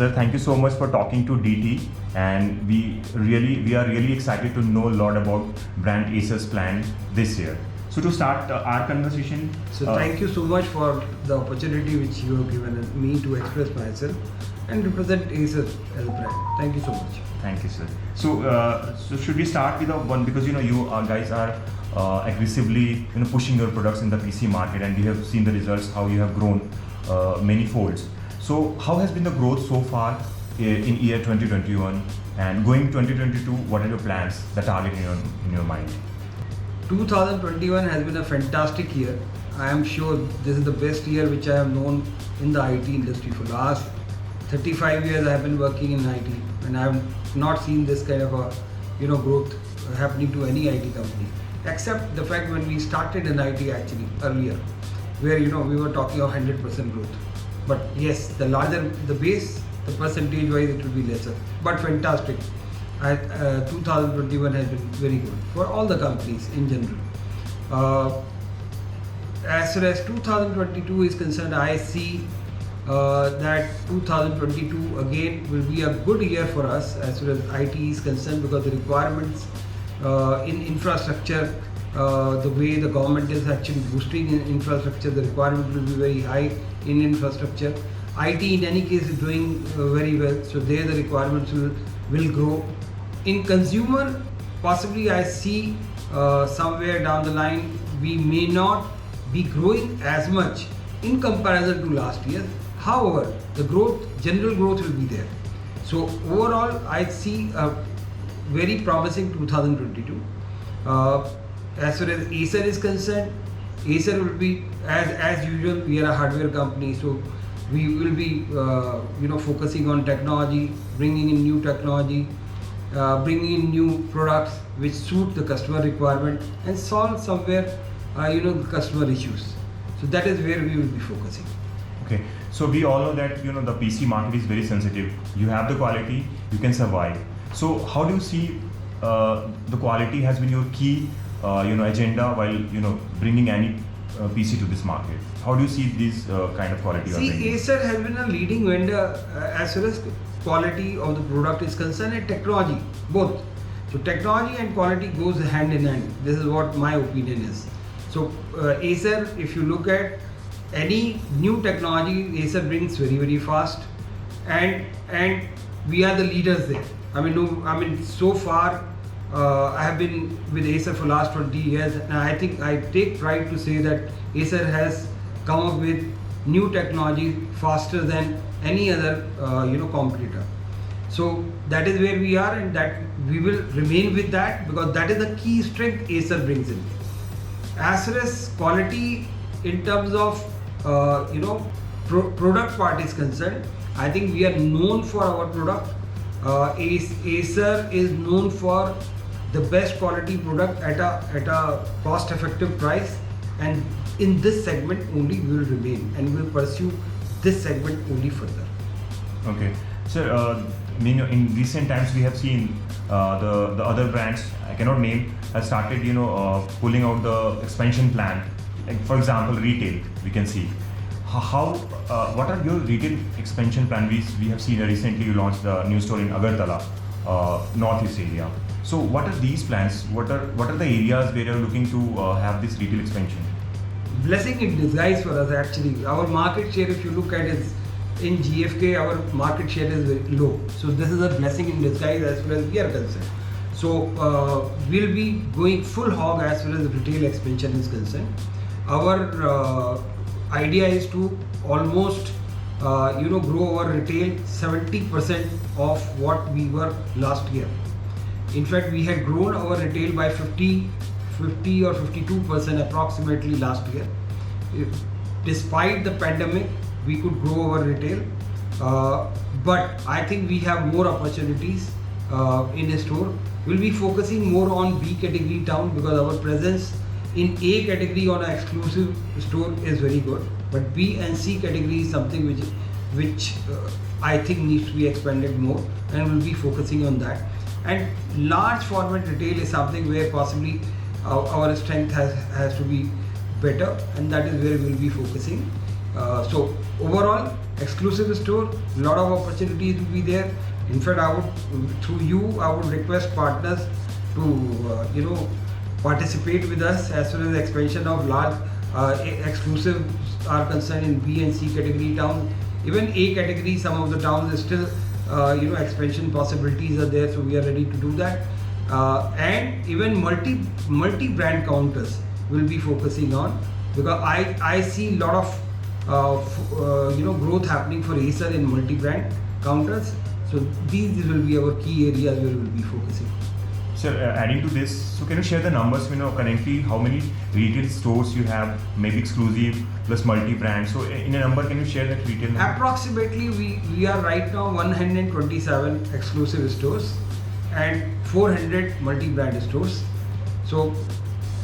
Sir, thank you so much for talking to DT, and we are really excited to know a lot about brand Acer's plan this year. So to start our conversation, thank you so much for the opportunity which you have given me to express myself and represent Acer as a brand. Thank you so much. Thank you, sir. So should we start with the one, because you guys are aggressively pushing your products in the PC market, and we have seen the results how you have grown many folds. So how has been the growth so far in year 2021, and going 2022? What are your plans, the target in your mind? 2021 has been a fantastic year. I am sure this is the best year which I have known in the IT industry. For last 35 years I have been working in IT, and I have not seen this kind of a growth happening to any IT company, except the fact when we started in IT actually earlier, where we were talking of 100% growth. But yes, the larger the base, the percentage wise it will be lesser, but fantastic. 2021 has been very good for all the companies in general. As far as 2022 is concerned, I see that 2022 again will be a good year for us as far as IT is concerned, because the requirements in infrastructure, the way the government is actually boosting in infrastructure, the requirement will be very high in infrastructure. IT in any case is doing very well, so there the requirements will grow. In consumer, possibly I see somewhere down the line we may not be growing as much in comparison to last year. However, the general growth will be there. So overall, I see a very promising 2022. As far as Acer is concerned, Acer will be as usual. We are a hardware company, so we will be focusing on technology, bringing in new technology, bringing in new products which suit the customer requirement and solve somewhere the customer issues. So that is where we will be focusing. Okay, so we all know that the PC market is very sensitive. You have the quality, you can survive. So how do you see the quality has been your key agenda while bringing any PC to this market? How do you see this kind of quality? See, Acer has been a leading vendor as far as quality of the product is concerned, and technology, both. So technology and quality goes hand in hand. This is what my opinion is. So Acer, if you look at any new technology, Acer brings very, very fast, and we are the leaders there. So far I have been with Acer for last 20 years, and I think I take pride to say that Acer has come up with new technology faster than any other competitor. So that is where we are, and that we will remain with that, because that is the key strength Acer brings in. As far as quality in terms of product part is concerned, I think we are known for our product. Acer is known for the best quality product at a cost effective price, and in this segment only we will remain, and we will pursue this segment only further. Okay, so in recent times we have seen the other brands I cannot name have started pulling out the expansion plan. Like for example, retail, we can see what are your retail expansion plan? We have seen recently you launched the new store in Agartala, Northeast area. So what are these plans? What are the areas where you're looking to have this retail expansion? Blessing in disguise for us actually. Our market share, if you look at it, in GFK, our market share is very low. So this is a blessing in disguise as far as we are concerned. So we'll be going full hog as far as retail expansion is concerned. Our idea is to almost grow our retail 70% of what we were last year. In fact, we had grown our retail by 50 or 52% approximately last year. Despite the pandemic, we could grow our retail, but I think we have more opportunities in a store. We'll be focusing more on B category town, because our presence in A category on an exclusive store is very good, but B and C category is something which I think needs to be expanded more, and we'll be focusing on that. And large format retail is something where possibly our strength has to be better, and that is where we'll be focusing. So overall, exclusive store, lot of opportunities will be there. In fact, I would, through you, I would request partners to participate with us as far as expansion of large exclusives are concerned in B and C category towns. Even A category, some of the towns is still expansion possibilities are there, so we are ready to do that. And even multi-brand counters will be focusing on, because I see a lot of growth happening for Acer in multi-brand counters. So these will be our key areas where we will be focusing. Sir, adding to this, so can you share the numbers? Currently how many retail stores you have, maybe exclusive plus multi-brand. So in a number, can you share that retail number? Approximately, we are right now 127 exclusive stores and 400 multi-brand stores. So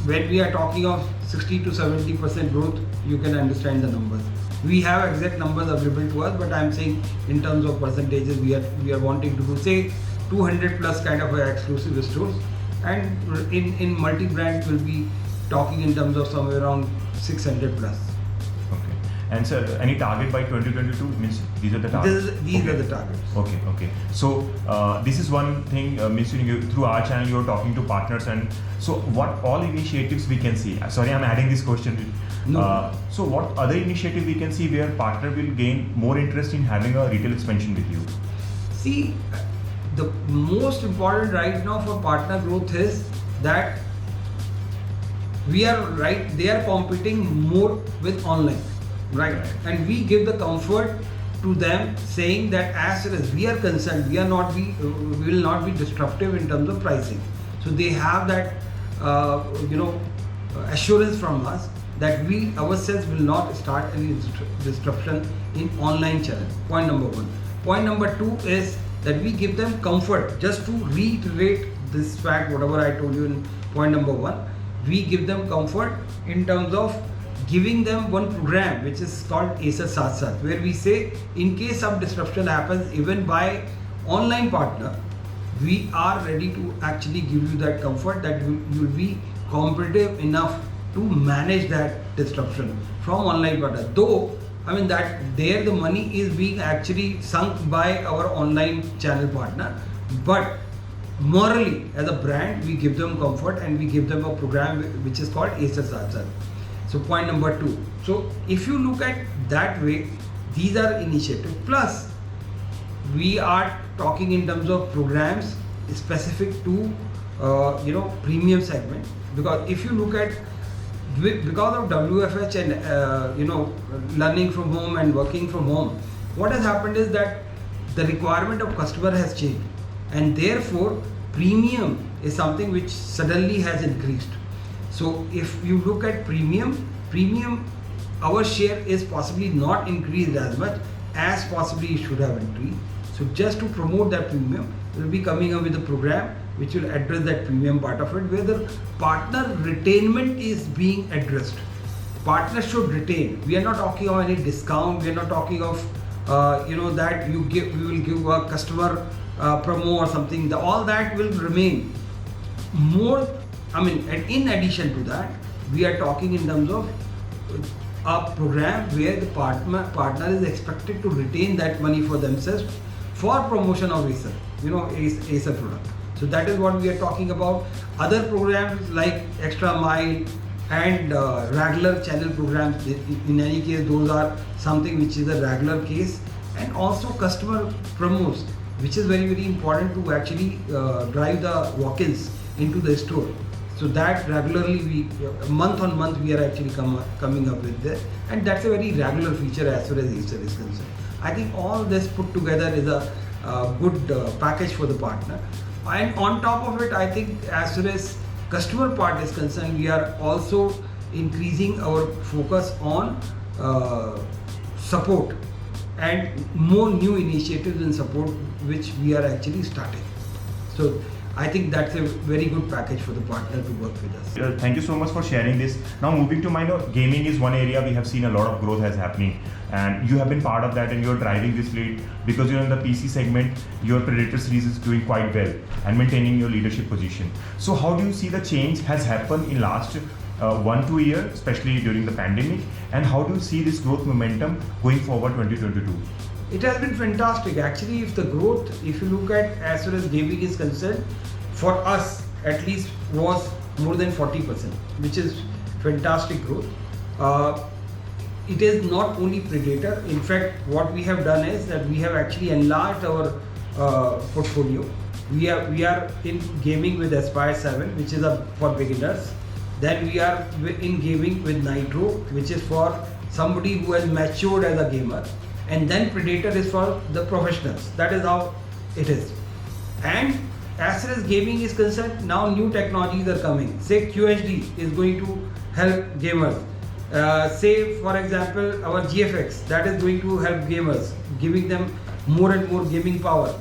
when we are talking of 60 to 70% growth, you can understand the numbers. We have exact numbers available to us, but I am saying in terms of percentages, we are wanting to do, say, 200 plus kind of exclusive stores, and in multi-brand we'll be talking in terms of somewhere around 600 plus. Okay. And sir, any target by 2022? Means these are the targets? These are the targets. Okay. So this is one thing, means through our channel you are talking to partners, and so what all initiatives we can see? Sorry, I'm adding this question. No. So what other initiative we can see where partner will gain more interest in having a retail expansion with you? See, the most important right now for partner growth is that they are competing more with online, right? And we give the comfort to them, saying that as far as we are concerned, we will not be disruptive in terms of pricing. So they have that assurance from us that we ourselves will not start any disruption in online channel. Point number one. Point number two is that we give them comfort. Just to reiterate this fact, whatever I told you in point number one, we give them comfort in terms of giving them one program which is called Acer Saath Saath, where we say in case some disruption happens even by online partner, we are ready to actually give you that comfort that you will be competitive enough to manage that disruption from online partner. Though I mean that there the money is being actually sunk by our online channel partner, but morally as a brand we give them comfort and we give them a program which is called Acer Saath Saath. So point number two. So if you look at that way, these are initiatives. Plus we are talking in terms of programs specific to premium segment, because if you look at because of WFH and learning from home and working from home, what has happened is that the requirement of customer has changed, and therefore premium is something which suddenly has increased. So if you look at premium, our share is possibly not increased as much as possibly it should have increased. So just to promote that premium, we'll be coming up with a program which will address that premium part of it, where the partner retainment is being addressed. Partners should retain. We are not talking of any discount. We are not talking of that we will give a customer promo or something. All that will remain. More, and in addition to that, we are talking in terms of a program where the partner is expected to retain that money for themselves for promotion of Acer, Acer product. So that is what we are talking about. Other programs like Extra Mile and regular channel programs, in any case those are something which is a regular case, and also customer promos, which is very, very important to actually drive the walk-ins into the store. So that regularly month on month we are actually coming up with this, and that's a very regular feature as far as Acer is concerned. I think all this put together is a good package for the partner. And on top of it, I think as far as customer part is concerned, we are also increasing our focus on support and more new initiatives in support which we are actually starting. So I think that's a very good package for the partner to work with us. Thank you so much for sharing this. Now moving to gaming is one area we have seen a lot of growth has happening, and you have been part of that, and you're driving this lead because you're in the PC segment. Your Predator series is doing quite well and maintaining your leadership position. So how do you see the change has happened in last 1-2 year, especially during the pandemic, and how do you see this growth momentum going forward 2022? It has been fantastic. Actually, if you look at as far as gaming is concerned, for us at least was more than 40%, which is fantastic growth. It is not only Predator. In fact, what we have done is that we have actually enlarged our portfolio. We are in gaming with Aspire 7, which is for beginners. Then we are in gaming with Nitro, which is for somebody who has matured as a gamer. And then Predator is for the professionals. That is how it is. And as far as gaming is concerned, now new technologies are coming. Say QHD is going to help gamers. Say for example our GFX, that is going to help gamers, giving them more and more gaming power.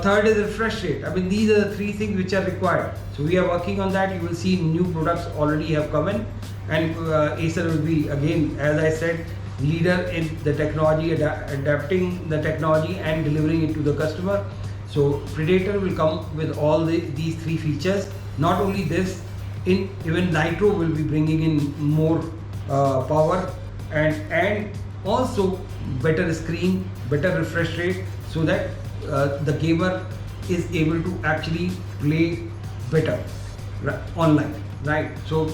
Third is refresh rate. I mean, these are the three things which are required. So we are working on that. You will see new products already have come in, and Acer will be, again, as I said, leader in the technology, adapting the technology and delivering it to the customer. So Predator will come with all these three features. Not only this, even Nitro will be bringing in more power and also better screen, better refresh rate, so that the gamer is able to actually play better online, right? So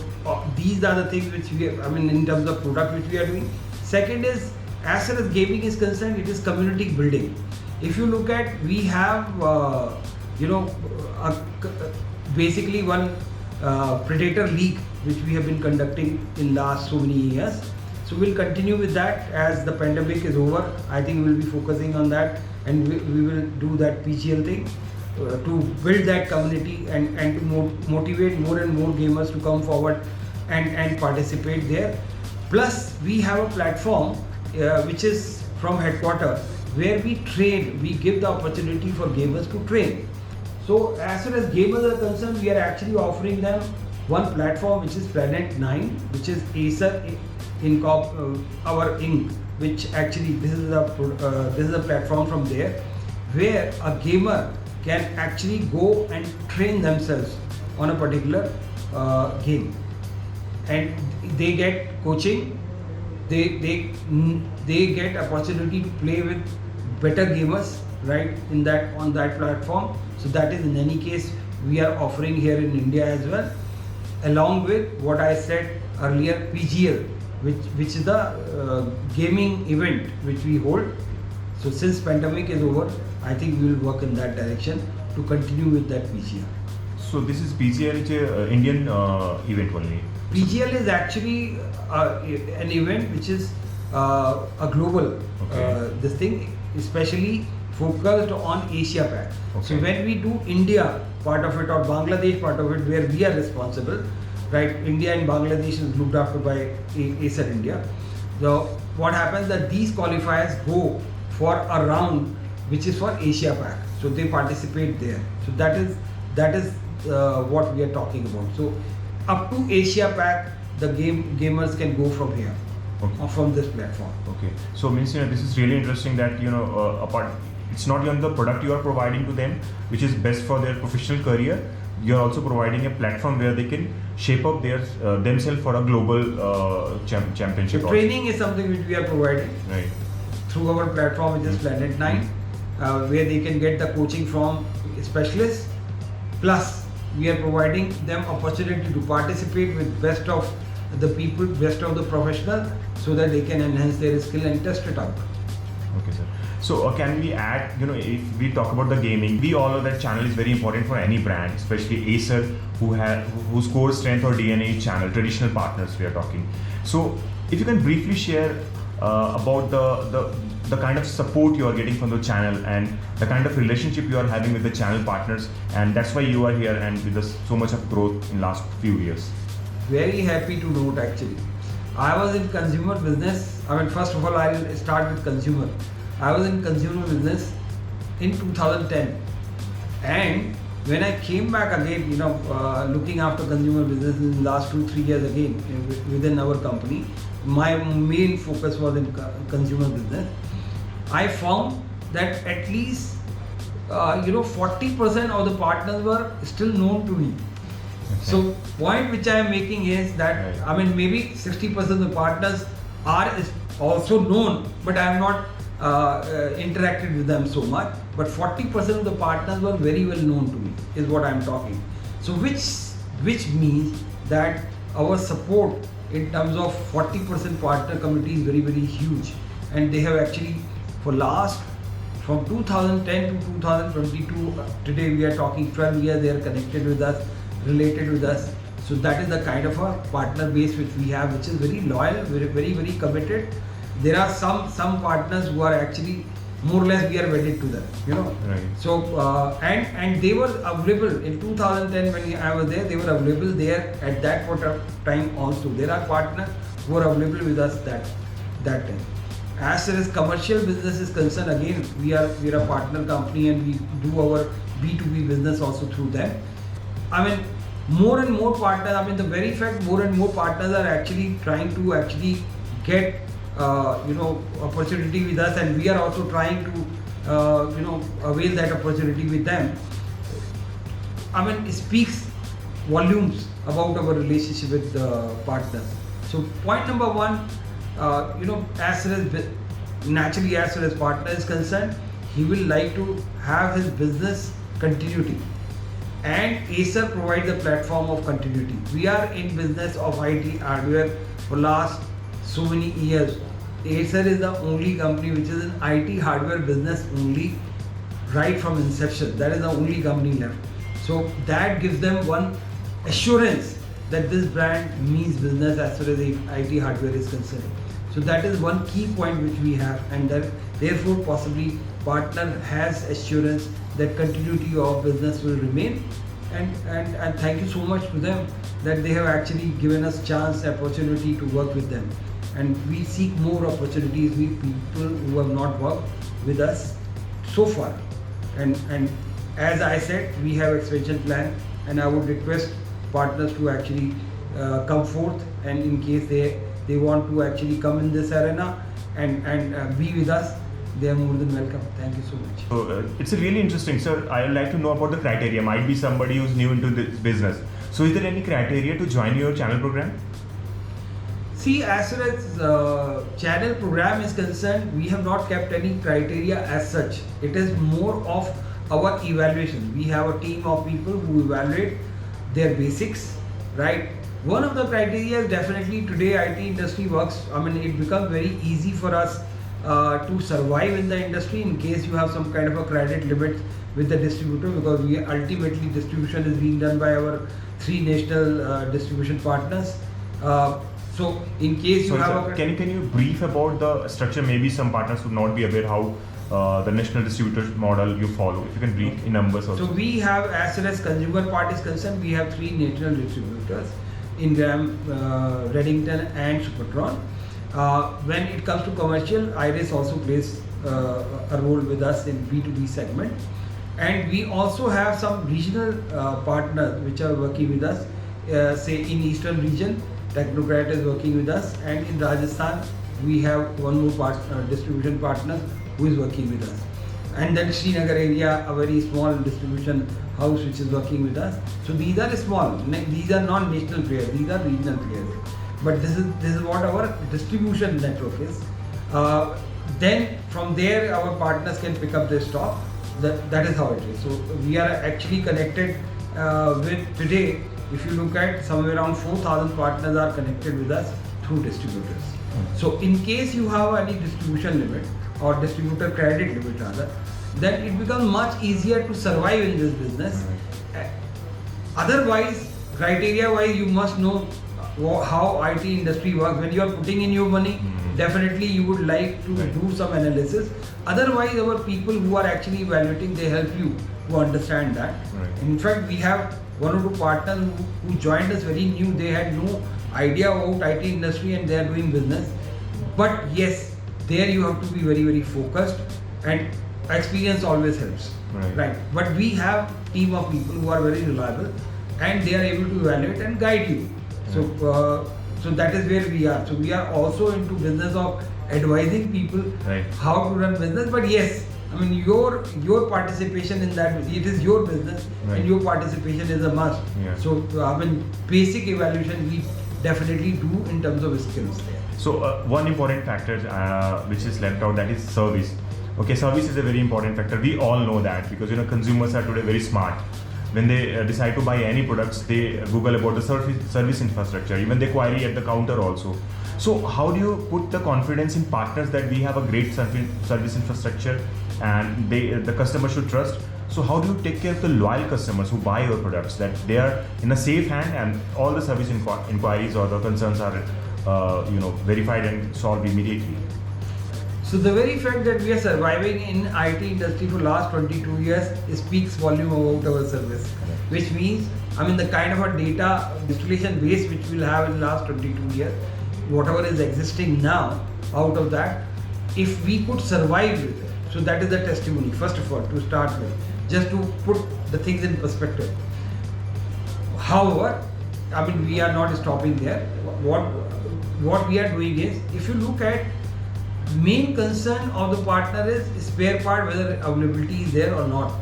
these are the things which we have, I mean, in terms of product which we are doing. Second is, as far as gaming is concerned, it is community building. If you look at, we have basically one Predator League which we have been conducting in last so many years. So we'll continue with that as the pandemic is over. I think we'll be focusing on that, and we will do that PGL thing to build that community and to motivate more and more gamers to come forward and participate there. Plus we have a platform which is from headquarters, where we train, we give the opportunity for gamers to train. So as far as gamers are concerned, we are actually offering them one platform which is Planet 9, which is Acer our Inc., which actually this is a platform from there, where a gamer can actually go and train themselves on a particular game, and they get coaching, they get opportunity to play with better gamers, right, on that platform. So that is, in any case, we are offering here in India as well, along with what I said earlier, PGL, which is the gaming event which we hold. So since pandemic is over, I think we will work in that direction to continue with that PGL. So this is PGL, Indian event only. PGL is actually an event which is a global this thing, especially focused on Asia Pac. Okay. So when we do India part of it or Bangladesh part of it, where we are responsible, right? India and Bangladesh is looked after by Acer India. So what happens that these qualifiers go for a round which is for Asia Pac. So they participate there. So that is what we are talking about. So up to Asia Pac, the gamers can go from here, from this platform. Okay. So means this is really interesting that apart, it's not only the product you are providing to them which is best for their professional career. You are also providing a platform where they can shape up themselves for a global championship. So training is something which we are providing, right, through our platform, which is Planet 9, where they can get the coaching from specialists. Plus, we are providing them opportunity to participate with best of the people, best of the professional, so that they can enhance their skill and test it out. Okay, sir. So can we add, if we talk about the gaming, we all know that channel is very important for any brand, especially Acer, whose core strength or DNA is channel, traditional partners we are talking. So if you can briefly share about the kind of support you are getting from the channel and the kind of relationship you are having with the channel partners, and that's why you are here and with so much of growth in last few years. Very happy to note, actually. I was in consumer business. I mean, first of all, I'll start with consumer. I was in consumer business in 2010, and when I came back again, looking after consumer business in the last 2-3 years again within our company, my main focus was in consumer business. I found that at least 40% of the partners were still known to me. So point which I am making is that Right. I mean maybe 60% of the partners is also known, but I am not interacted with them so much. But 40% of the partners were very well known to me, is what I am talking. So which means that our support in terms of 40% partner community is very very huge, and they have actually for last from 2010 to 2022 today we are talking 12 years they are connected with us, related with us. So that is the kind of a partner base which we have, which is very loyal, very very committed. There are some partners who are actually more or less we are wedded to them, you know. Right. So and they were available in 2010 when I was there. They were available there at that point of time also. There are partners who are available with us that time. As far as commercial business is concerned, again we are a partner company and we do our B2B business also through them. I mean more and more partners. I mean the very fact more and more partners are actually trying to actually get opportunity with us, and we are also trying to avail that opportunity with them. I mean it speaks volumes about our relationship with the partners. So point number one, as far as naturally as far as partner is concerned, he will like to have his business continuity, and Acer provides a platform of continuity. We are in business of IT hardware for last so many years. Acer is the only company which is in IT hardware business only right from inception. That is the only company left. So that gives them one assurance that this brand means business as far as the IT hardware is concerned. So that is one key point which we have, and that therefore possibly partner has assurance that continuity of business will remain. And thank you so much to them that they have actually given us chance, opportunity to work with them. And we seek more opportunities with people who have not worked with us so far. And as I said, we have expansion plan, and I would request partners to actually come forth, and in case they want to actually come in this arena and be with us, they are more than welcome. Thank you so much. So it's really interesting, sir. I would like to know about the criteria. Might be somebody who's new into this business. So is there any criteria to join your channel program? See, as far as channel program is concerned, we have not kept any criteria as such. It is more of our evaluation. We have a team of people who evaluate their basics, right? One of the criteria is definitely today IT industry works. I mean, it becomes very easy for us to survive in the industry in case you have some kind of a credit limit with the distributor, because we ultimately distribution is being done by our 3 national distribution partners. So in case you have can you brief about the structure? Maybe some partners would not be aware how the national distributor model you follow. If you can brief in numbers also. So we have, as far as consumer part is concerned, we have 3 national distributors in Gram, Reddington and Supertron. When it comes to commercial, Iris also plays a role with us in B2B segment, and we also have some regional partners which are working with us. Say in Eastern region, Technocrat is working with us, and in Rajasthan we have one more distribution partner who is working with us. And then Srinagar area, a very small distribution house which is working with us. So these are small, these are not national players, these are regional players. But this is what our distribution network is. Then from there our partners can pick up their stock. That is how it is. So we are actually connected with today. If you look at somewhere around 4,000 partners are connected with us through distributors. So in case you have any distribution limit or distributor credit limit rather, then it becomes much easier to survive in this business. Otherwise, criteria wise, you must know how IT industry works. When you are putting in your money, definitely you would like to do some analysis. Otherwise, our people who are actually evaluating, they help you to understand that. In fact, we have 1 or 2 partners who joined us very new. They had no idea about IT industry and they are doing business. But yes, there you have to be very, very focused, and experience always helps. Right. But we have team of people who are very reliable and they are able to evaluate and guide you. So that is where we are. So we are also into business of advising people how to run business. But yes, I mean, your participation in that, it is your business, Right. and your participation is a must. Yeah. So, I mean, basic evaluation we definitely do in terms of skills there. So one important factor which is left out, that is service. Okay, service is a very important factor. We all know that because consumers are today very smart. When they decide to buy any products, they Google about the service infrastructure. Even they query at the counter also. So how do you put the confidence in partners that we have a great service infrastructure and the customer should trust? So how do you take care of the loyal customers who buy your products, that they are in a safe hand and all the service inquiries or the concerns are verified and solved immediately? So the very fact that we are surviving in IT industry for last 22 years speaks volume about our service. Which means, I mean, the kind of a data installation base which we'll have in the last 22 years, whatever is existing now, out of that, if we could survive with it, so that is the testimony, first of all, to start with, just to put the things in perspective. However, I mean, we are not stopping there. What we are doing is, if you look at main concern of the partner is spare part, whether availability is there or not.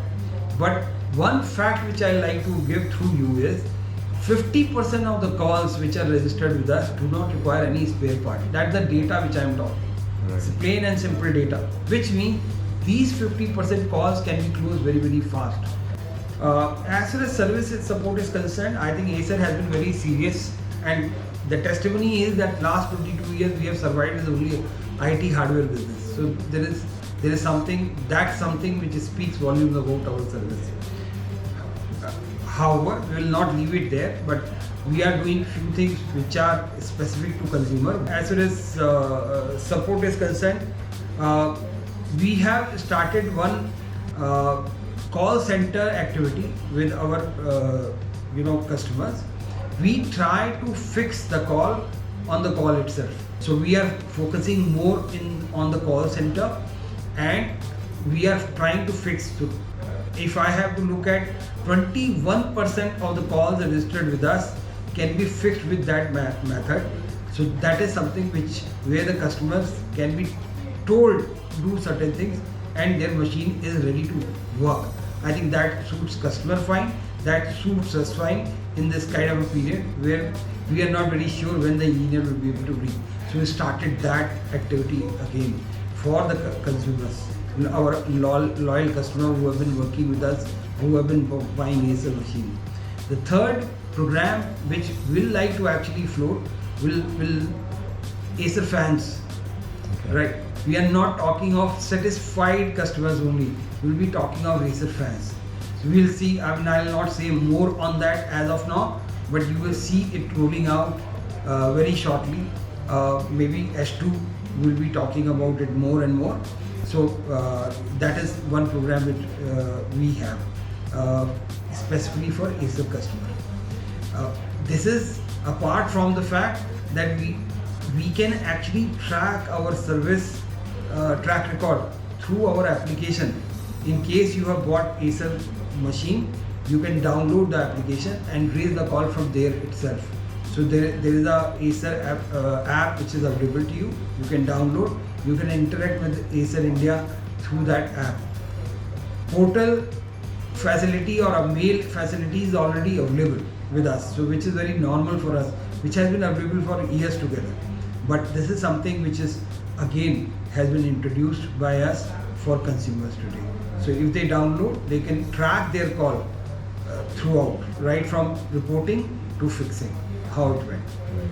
But one fact which I like to give through you is 50% of the calls which are registered with us do not require any spare part. That's the data which I am talking. Right. It's plain and simple data, which means these 50% calls can be closed very, very fast. As far as service and support is concerned, I think Acer has been very serious, and the testimony is that last 22 years we have survived as only IT hardware business. So there is something which speaks volumes about our service. However, we will not leave it there, but we are doing few things which are specific to consumer. As far as support is concerned, we have started one call center activity with our customers. We try to fix the call on the call itself. So we are focusing more on the call center, and we are trying to fix. So if I have to look at 21% of the calls registered with us can be fixed with that method. So that is something where the customers can be told to do certain things and their machine is ready to work. I think that suits customer fine, that suits us fine in this kind of a period where we are not very sure when the engineer will be able to reach. So we started that activity again for the consumers, our loyal customers who have been working with us, who have been buying Acer machine. The third program which we'll like to actually float will Acer fans. Okay. Right. We are not talking of satisfied customers only. We'll be talking of Acer fans. So we'll see. I mean, I'll not say more on that as of now, but you will see it rolling out very shortly. Maybe S2 will be talking about it more and more. So that is one program which we have specifically for Acer customer. This is apart from the fact that we can actually track our service track record through our application. In case you have bought Acer machine, you can download the application and raise the call from there itself. So there is a Acer app which is available to you. You can download. You can interact with Acer India through that app. Portal facility or a mail facility is already available with us, so which is very normal for us, which has been available for years together. But this is something which is again has been introduced by us for consumers today. So if they download, they can track their call throughout, right from reporting to fixing, how it went.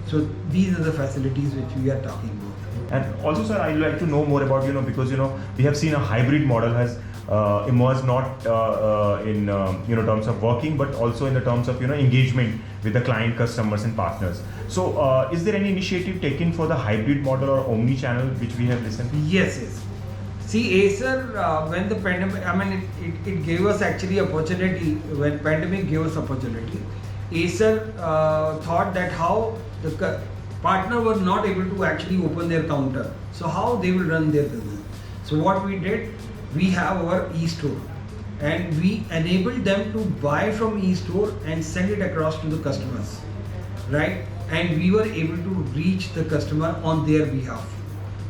So these are the facilities which we are talking about. And also, sir, I'd like to know more about, because, we have seen a hybrid model has emerged not in, terms of working, but also in the terms of, engagement with the client, customers and partners. So is there any initiative taken for the hybrid model or omni-channel which we have listened? Yes. See, Acer, when the pandemic, I mean, it gave us actually opportunity, when pandemic gave us opportunity, Acer thought that how the partner were not able to actually open their counter. So how they will run their business. So what we did, we have our e-store and we enabled them to buy from e-store and send it across to the customers, right? And we were able to reach the customer on their behalf.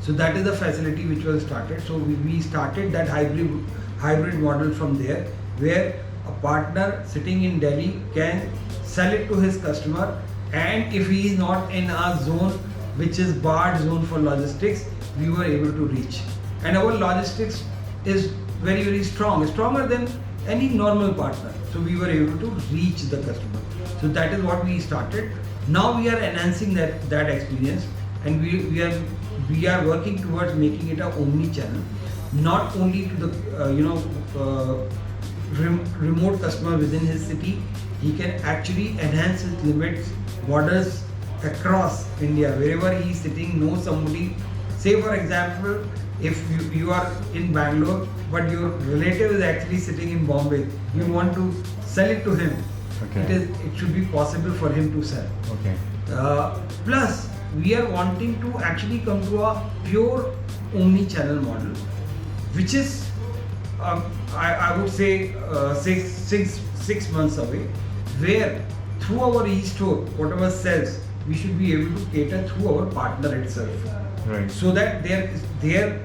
So that is the facility which was started. So we started that hybrid model from there, where a partner sitting in Delhi can sell it to his customer, and if he is not in our zone, which is barred zone for logistics, we were able to reach. And our logistics is very strong, stronger than any normal partner. So we were able to reach the customer. So that is what we started. Now we are enhancing that experience, and we are working towards making it a omni-channel, not only to the remote customer within his city. He can actually enhance his limits, borders across India, wherever he is sitting, know somebody. Say for example, if you are in Bangalore, but your relative is actually sitting in Bombay, you want to sell it to him. Okay. It should be possible for him to sell. Okay. Plus, we are wanting to actually come to a pure omni-channel model, which is I would say 6 months away, where through our e-store, whatever sells, we should be able to cater through our partner itself. Right. So that their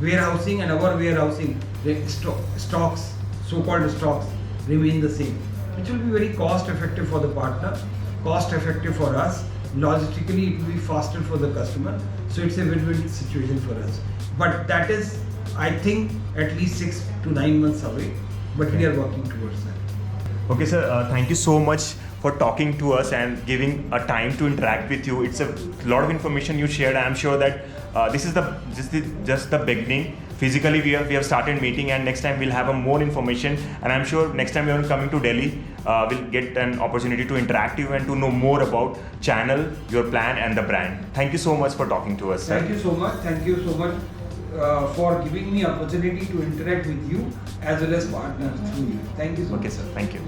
warehousing and our warehousing, the stocks, so-called stocks, remain the same, which will be very cost effective for the partner, cost effective for us, logistically it will be faster for the customer. So it's a win-win situation for us. But that is, I think, at least 6 to 9 months away, but we are working towards that. Okay, sir. Thank you so much for talking to us and giving a time to interact with you. It's a lot of information you shared. I'm sure that this is just the beginning. Physically, we have started meeting, and next time we'll have a more information. And I'm sure next time you're coming to Delhi, we'll get an opportunity to interact you and to know more about channel, your plan, and the brand. Thank you so much for talking to us, sir. Thank you so much. Thank you so much for giving me opportunity to interact with you as well as partners through you. Thank you so much. Okay, sir. Thank you.